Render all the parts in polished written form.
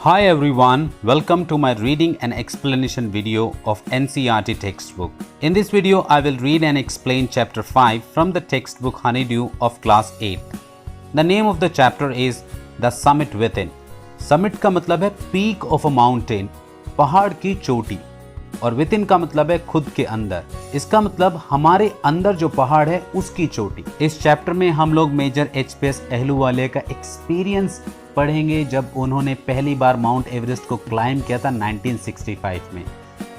Hi everyone, welcome to my reading and explanation video of NCERT textbook. In this video, I will read and explain chapter 5 from the textbook Honeydew of class 8. The name of the chapter is The Summit Within. Summit का मतलब है peak of a mountain, पहाड़ की चोटी, और within का मतलब है खुद के अंदर. इसका मतलब हमारे अंदर जो पहाड़ है उसकी चोटी. इस चैप्टर में हम लोग मेजर HPS अहलूवालिया का एक्सपीरियंस पढ़ेंगे जब उन्होंने पहली बार माउंट एवरेस्ट को क्लाइम किया था 1965 में.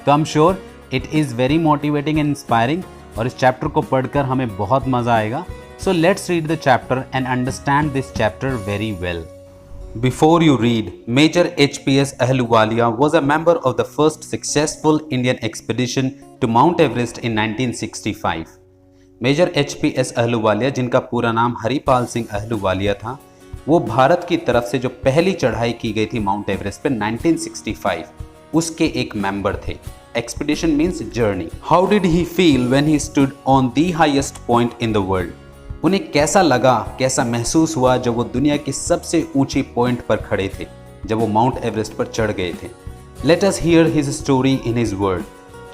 तो I am sure it is very motivating and inspiring और इस चैप्टर को पढ़कर हमें बहुत मज़ा आएगा. So let's read the chapter and understand this chapter very well. Before you read, Major HPS Ahluwalia was a member of the first successful Indian expedition to Mount Everest in 1965. Major HPS Ahluwalia, जिनका पूरा नाम हरिपाल सिंह अहलूवालिया था, वो भारत की तरफ से जो पहली चढ़ाई की गई थी माउंट एवरेस्ट पे 1965, उसके एक मेंबर थे. Expedition means journey. How did he feel when he stood on the highest point in the world? उन्हें कैसा लगा, कैसा महसूस हुआ जब वो दुनिया की सबसे ऊंची पॉइंट पर खड़े थे, जब वो माउंट एवरेस्ट पर चढ़ गए थे. Let us here his story in his word.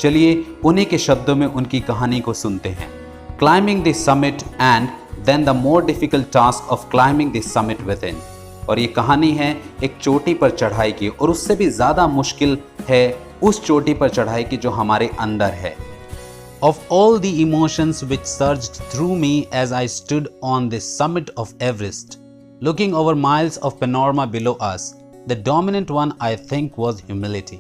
चलिए उन्हीं के शब्दों में उनकी कहानी को सुनते हैं. Climbing the summit and then the more difficult task of climbing the summit within. और ये कहानी है एक चोटी पर चढ़ाई की, और उससे भी ज़्यादा मुश्किल है उस चोटी पर चढ़ाई की जो हमारे अंदर है. Of all the emotions which surged through me as I stood on the summit of Everest, looking over miles of panorama below us, the dominant one I think was humility.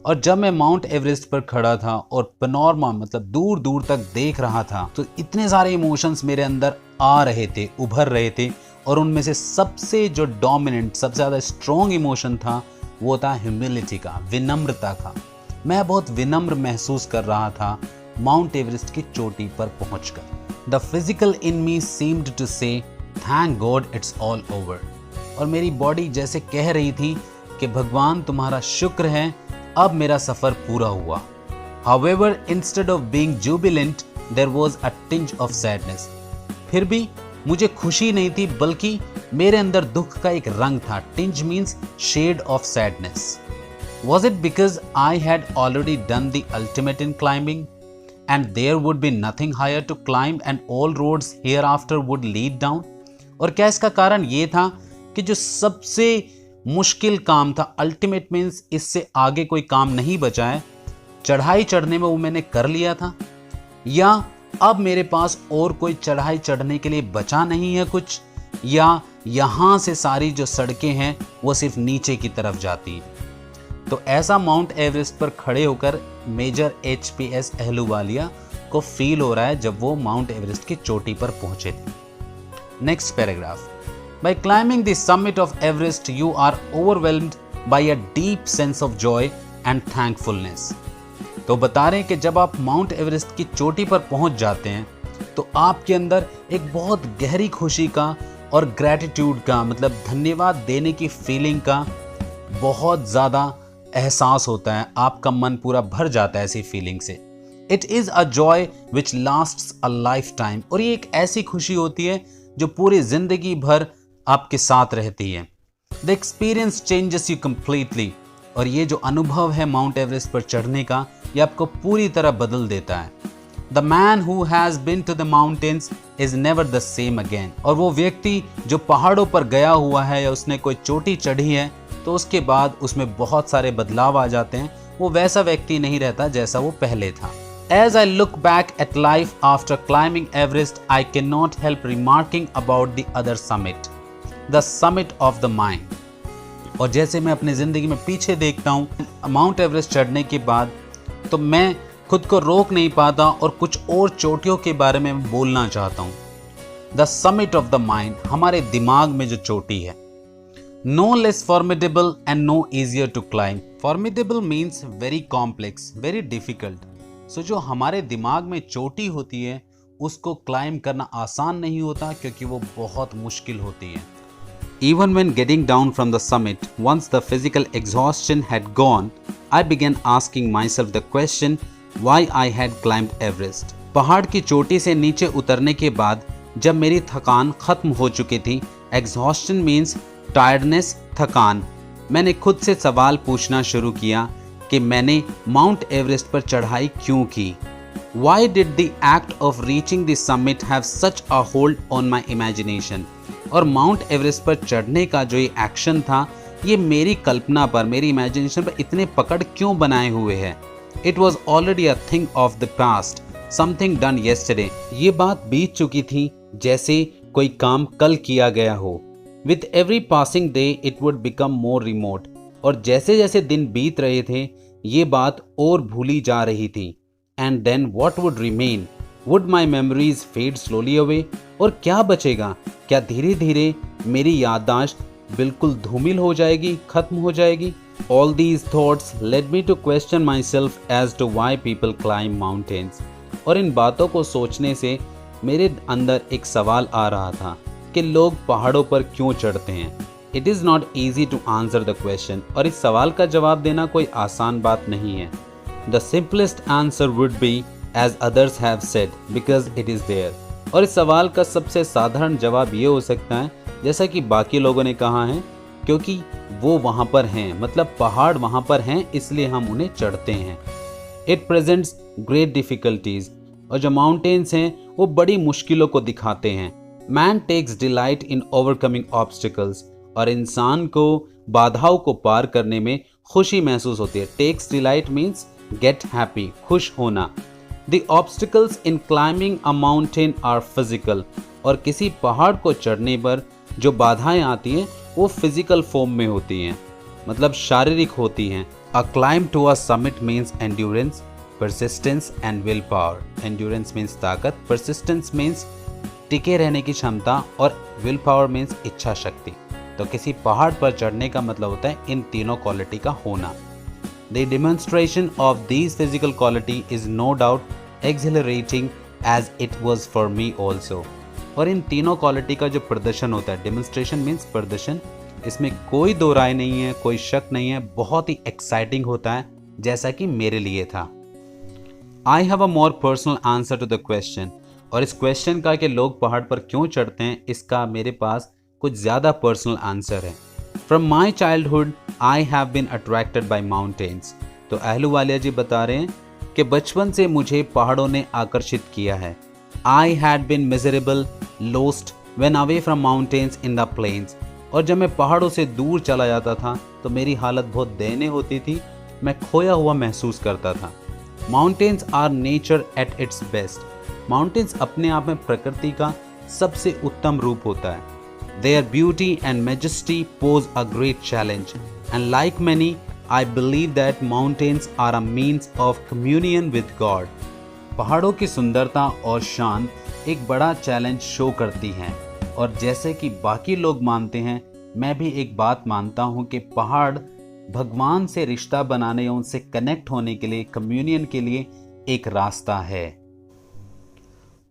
और जब मैं माउंट एवरेस्ट पर खड़ा था और panorama मतलब दूर दूर तक देख रहा था, तो इतने सारे इमोशंस मेरे अंदर आ रहे थे, उभर रहे थे, और उनमें से सबसे जो डोमिनेंट, सबसे ज़्यादा स्ट्रॉन्ग इमोशन था वो था ह्यूमिलिटी का, विनम्रता का. मैं बहुत विनम्र महसूस कर रहा था माउंट एवरेस्ट की चोटी पर पहुंचकर. The physical in me seemed to say thank God it's all over. और मेरी बॉडी जैसे कह रही थी कि भगवान तुम्हारा शुक्र है, अब मेरा सफ़र पूरा हुआ. However instead of being jubilant there was a tinge of sadness. फिर भी मुझे खुशी नहीं थी, बल्कि मेरे अंदर दुख का एक रंग था. Tinge means shade of sadness. Was it because I had already done the ultimate in climbing and there would be nothing higher to climb and all roads hereafter would lead down? और क्या इसका कारण ये था कि जो सबसे मुश्किल काम था, अल्टीमेट मीन्स इससे आगे कोई काम नहीं बचा है, चढ़ाई चढ़ने में वो मैंने कर लिया था, या अब मेरे पास और कोई चढ़ाई चढ़ने के लिए बचा नहीं है कुछ, या यहाँ से सारी जो सड़कें हैं वो सिर्फ नीचे की तरफ जाती हैं. तो ऐसा माउंट एवरेस्ट पर खड़े होकर मेजर HPS अहलूवालिया को फील हो रहा है जब वो माउंट एवरेस्ट की चोटी पर पहुंचे थे. Next paragraph. By climbing the summit of Everest you are overwhelmed by a deep sense of joy and thankfulness. तो बता रहे हैं कि जब आप माउंट एवरेस्ट की चोटी पर पहुंच जाते हैं तो आपके अंदर एक बहुत गहरी खुशी का और ग्रैटिट्यूड का, मतलब धन्यवाद देने की फीलिंग का बहुत ज़्यादा एहसास होता है. आपका मन पूरा भर जाता है ऐसी फीलिंग से. It is a joy which lasts a life time. और ये एक ऐसी खुशी होती है जो पूरी ज़िंदगी भर आपके साथ रहती है. The experience changes you completely. और ये जो अनुभव है माउंट एवरेस्ट पर चढ़ने का, ये आपको पूरी तरह बदल देता है. The man who has been to the mountains is never the same again. और वो व्यक्ति जो पहाड़ों पर गया हुआ है या उसने कोई चोटी चढ़ी है, तो उसके बाद उसमें बहुत सारे बदलाव आ जाते हैं. वो वैसा व्यक्ति नहीं रहता जैसा वो पहले था. As I look back at life after climbing Everest, I cannot help remarking about the other summit, the summit of the mind. और जैसे मैं अपनी ज़िंदगी में पीछे देखता हूँ माउंट एवरेस्ट चढ़ने के बाद, तो मैं खुद को रोक नहीं पाता और कुछ और चोटियों के बारे में बोलना चाहता हूँ. The summit of the mind, हमारे दिमाग में जो चोटी है. No less formidable and no easier to climb. Formidable means very complex, very difficult. So जो हमारे दिमाग में चोटी होती है उसको क्लाइम करना आसान नहीं होता, क्योंकि वो बहुत मुश्किल होती है. Even when getting down from the summit, once the physical exhaustion had gone, I began asking myself the question why I had climbed Everest. पहाड़ की चोटी से नीचे उतरने के बाद जब मेरी थकान खत्म हो चुकी थी, exhaustion means टायर्डनेस, थकान, मैंने खुद से सवाल पूछना शुरू किया कि मैंने माउंट एवरेस्ट पर चढ़ाई क्यों की। Why did the act of reaching the summit have such a hold on my imagination? और माउंट एवरेस्ट पर चढ़ने का जो ये एक्शन था, ये मेरी कल्पना पर, मेरी इमेजिनेशन पर इतने पकड़ क्यों बनाए हुए है। It was already a thing of the past, something done yesterday. ये बात बीत चुकी थी, जैसे कोई काम कल किया गया हो। With every passing day, it would become more remote. और जैसे जैसे दिन बीत रहे थे, ये बात और भूली जा रही थी। And then what would remain? Would my memories fade slowly away? और क्या बचेगा? क्या धीरे धीरे मेरी याददाश्त बिल्कुल धूमिल हो जाएगी, खत्म हो जाएगी? All these thoughts led me to question myself as to why people climb mountains. और इन बातों को सोचने से मेरे अंदर एक सवाल आ रहा था कि लोग पहाड़ों पर क्यों चढ़ते हैं। It is not easy to answer the question. और इस सवाल का जवाब देना कोई आसान बात नहीं है। The simplest answer would be, as others have said, because it is there. और इस सवाल का सबसे साधारण जवाब ये हो सकता है, जैसा कि बाकी लोगों ने कहा है, क्योंकि वो वहाँ पर हैं, मतलब पहाड़ वहाँ पर हैं, इसलिए हम उन्हें चढ़ते हैं। It presents great difficulties. और जो माउंटेन्स हैं वो बड़ी मुश्किलों को दिखाते हैं। Man takes delight in overcoming obstacles. और इंसान को बाधाओं को पार करने में खुशी महसूस होती है। Takes delight means get happy, खुश होना। The obstacles in climbing a mountain are physical. और किसी पहाड़ को चढ़ने पर जो बाधाएं आती हैं वो फिजिकल फॉर्म में होती हैं, मतलब शारीरिक होती हैं। A climb to a summit means endurance, persistence and willpower. Endurance means ताकत, persistence means टिके रहने की क्षमता और willpower means इच्छा शक्ति। तो किसी पहाड़ पर चढ़ने का मतलब होता है इन तीनों क्वालिटी का होना। The demonstration of these physical quality is no doubt exhilarating as it was for me also. और इन तीनों क्वालिटी का जो प्रदर्शन होता है, demonstration means प्रदर्शन, इसमें कोई दो राय नहीं है, कोई शक नहीं है, बहुत ही एक्साइटिंग होता है, जैसा कि मेरे लिए था। I have a more personal answer to the question. और इस क्वेश्चन का कि लोग पहाड़ पर क्यों चढ़ते हैं, इसका मेरे पास कुछ ज़्यादा पर्सनल आंसर है। From my childhood, I have been attracted by mountains. तो अहलूवालिया जी बता रहे हैं कि बचपन से मुझे पहाड़ों ने आकर्षित किया है। I had been miserable, lost when away from mountains in the plains. और जब मैं पहाड़ों से दूर चला जाता था तो मेरी हालत बहुत दयनीय होती थी, मैं खोया हुआ महसूस करता था। Mountains are nature at its best. Mountains अपने आप में प्रकृति का सबसे उत्तम रूप होता है। Their beauty and majesty pose a great challenge, and like many, I believe that mountains are a means of communion with God. पहाड़ों की सुंदरता और शान एक बड़ा चैलेंज शो करती हैं, और जैसे कि बाकी लोग मानते हैं, मैं भी एक बात मानता हूँ कि पहाड़ भगवान से रिश्ता बनाने या उनसे कनेक्ट होने के लिए, कम्युनियन के लिए एक रास्ता है।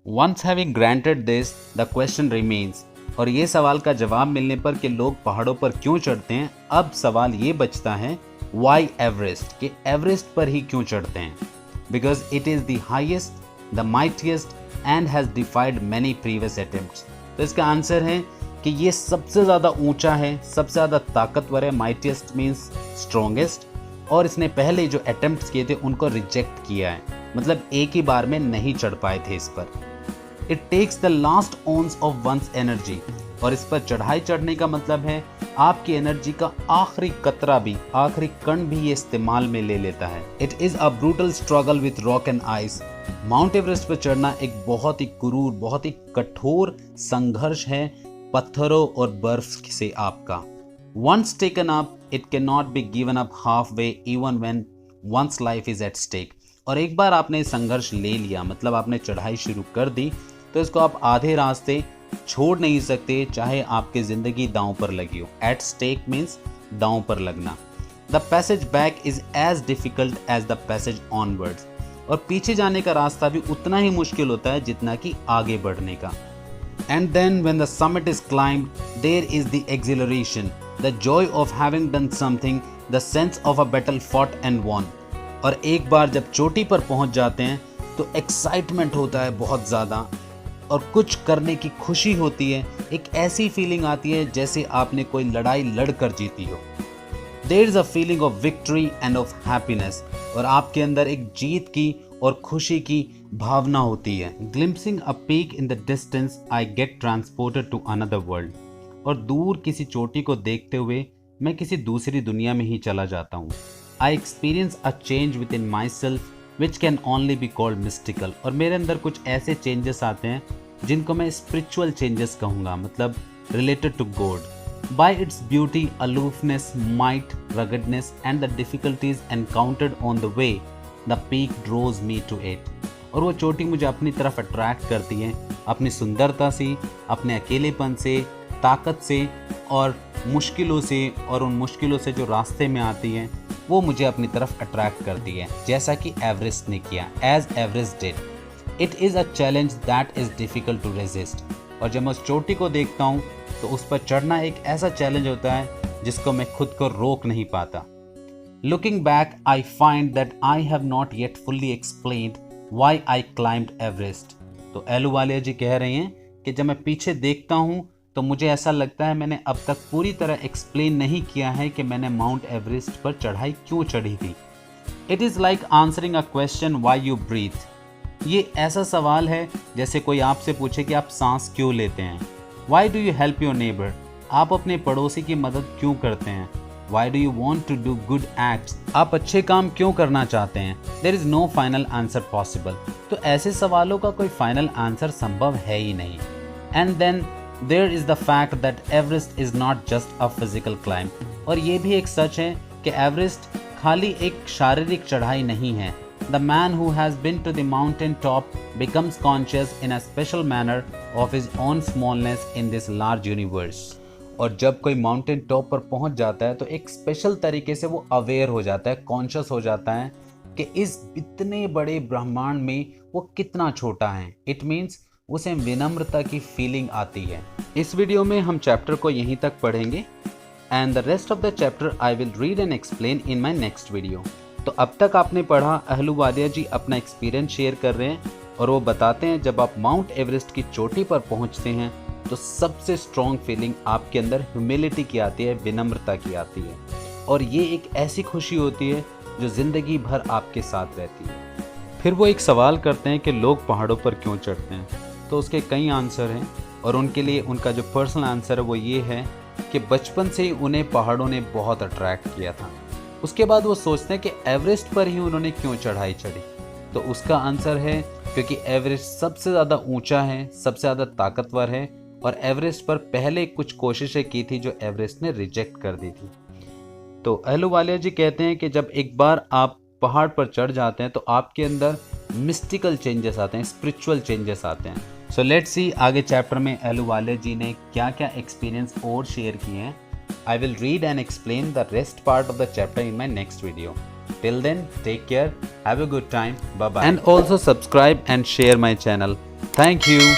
Once having granted this, the question remains. और ये सवाल का जवाब मिलने पर कि लोग पहाड़ों पर क्यों चढ़ते हैं, अब सवाल ये बचता है वाई एवरेस्ट, कि एवरेस्ट पर ही क्यों चढ़ते हैं। Because it is the highest, the mightiest and has डिफाइड many previous attempts. तो इसका आंसर है कि ये सबसे ज़्यादा ऊंचा है, सबसे ज़्यादा ताकतवर है। माइटिएस्ट मीन्स स्ट्रॉन्गेस्ट, और इसने पहले जो अटेम्प्ट्स किए थे उनको रिजेक्ट किया है, मतलब एक ही बार में नहीं चढ़ पाए थे इस पर। It takes the last ounce of one's energy. और इस पर चढ़ाई चढ़ने का मतलब है आपकी एनर्जी का आखिरी कतरा भी, आखिरी कण भी ये इस्तेमाल में ले लेता है। It is a brutal struggle with rock and ice. Mount Everest पर चढ़ना एक बहुत ही क्रूर, बहुत ही कठोर संघर्ष है पत्थरों और बर्फ से आपका। Once taken up, it cannot be given up halfway even when one's life is at stake. और एक बार आपने संघर्ष ले लिया, मतलब आपने चढ़ाई शुरू कर दी, तो इसको आप आधे रास्ते छोड़ नहीं सकते, चाहे आपकी ज़िंदगी दांव पर लगी हो। एट स्टेक मीन्स दांव पर लगना। The passage back is as difficult as the passage onwards. और पीछे जाने का रास्ता भी उतना ही मुश्किल होता है जितना कि आगे बढ़ने का। And then when the summit is climbed, there is the exhilaration, the joy of having done something, the sense of a battle fought and won. और एक बार जब चोटी पर पहुंच जाते हैं तो एक्साइटमेंट होता है बहुत ज़्यादा, और कुछ करने की खुशी होती है। एक ऐसी फीलिंग आती है जैसे आपने कोई लड़ाई लड़कर जीती हो। There is a feeling of victory and of happiness, और आपके अंदर एक जीत की और खुशी की भावना होती है। Glimpsing a peak in the distance I get transported to another world, और दूर किसी चोटी को देखते हुए मैं किसी दूसरी दुनिया में ही चला जाता हूँ। I experience a change with in my self which can only be called mystical, और मेरे अंदर कुछ ऐसे चेंजेस आते हैं जिनको मैं स्पिरिचुअल चेंजेस कहूँगा, मतलब related to God. By its beauty, aloofness, might, ruggedness and the difficulties encountered on the way, the peak draws me to it, और वो चोटी मुझे अपनी तरफ अट्रैक्ट करती है अपनी सुंदरता से, अपने अकेलेपन से, ताकत से और मुश्किलों से, और उन मुश्किलों से जो रास्ते में आती हैं वो मुझे अपनी तरफ अट्रैक्ट करती है, जैसा कि एवरेस्ट ने किया, as Everest did. It is a challenge that is difficult to resist, और जब मैं उस चोटी को देखता हूँ तो उस पर चढ़ना एक ऐसा चैलेंज होता है जिसको मैं खुद को रोक नहीं पाता। Looking back, I find that I have not yet fully explained why I climbed Everest. तो एलूवालिया जी कह रहे हैं कि जब मैं पीछे देखता हूँ तो मुझे ऐसा लगता है मैंने अब तक पूरी तरह एक्सप्लेन नहीं किया है कि मैंने माउंट एवरेस्ट पर चढ़ाई क्यों चढ़ी थी। It is like answering a question why you breathe. ये ऐसा सवाल है जैसे कोई आपसे पूछे कि आप सांस क्यों लेते हैं। Why do you help your neighbour, आप अपने पड़ोसी की मदद क्यों करते हैं। Why do you want to do good acts, आप अच्छे काम क्यों करना चाहते हैं। There is no final answer possible, तो ऐसे सवालों का कोई फाइनल आंसर संभव है ही नहीं। And then there is the fact that Everest is not just a physical climb, और ये भी एक सच है कि एवरेस्ट खाली एक शारीरिक चढ़ाई नहीं है। The man who has been to the mountain top becomes conscious in a special manner of his own smallness in this large universe, और जब कोई माउंटेन टॉप पर पहुंच जाता है तो एक स्पेशल तरीके से वो अवेयर हो जाता है, कॉन्शियस हो जाता है कि इस इतने बड़े ब्रह्मांड में वो कितना छोटा है। इट मीन्स उसे विनम्रता की फीलिंग आती है। इस वीडियो में हम चैप्टर को यहीं तक पढ़ेंगे and the rest of the chapter I will read and explain in my next video. तो अब तक आपने पढ़ा, अहलूवालिया जी अपना एक्सपीरियंस शेयर कर रहे हैं और वो बताते हैं जब आप माउंट एवरेस्ट की चोटी पर पहुंचते हैं तो सबसे स्ट्रॉन्ग फीलिंग आपके अंदर ह्यूमिलिटी की आती है, विनम्रता की आती है, और ये एक ऐसी खुशी होती है जो ज़िंदगी भर आपके साथ रहती है। फिर वो एक सवाल करते हैं कि लोग पहाड़ों पर क्यों चढ़ते हैं, तो उसके कई आंसर हैं और उनके लिए उनका जो पर्सनल आंसर है वो ये है कि बचपन से ही उन्हें पहाड़ों ने बहुत अट्रैक्ट किया था। उसके बाद वो सोचते हैं कि एवरेस्ट पर ही उन्होंने क्यों चढ़ाई चढ़ी, तो उसका आंसर है क्योंकि एवरेस्ट सबसे ज़्यादा ऊंचा है, सबसे ज़्यादा ताकतवर है, और एवरेस्ट पर पहले कुछ कोशिशें की थी जो एवरेस्ट ने रिजेक्ट कर दी थी। तो अहलूवालिया जी कहते हैं कि जब एक बार आप पहाड़ पर चढ़ जाते हैं तो आपके अंदर मिस्टिकल चेंजेस आते हैं, स्पिरिचुअल चेंजेस आते हैं। सो लेट्स सी आगे चैप्टर में अहलूवालिया जी ने क्या क्या एक्सपीरियंस और शेयर किए हैं। I will read and explain the rest part of the chapter in my next video. Till then, take care, have a good time, bye bye. And also subscribe and share my channel. Thank you.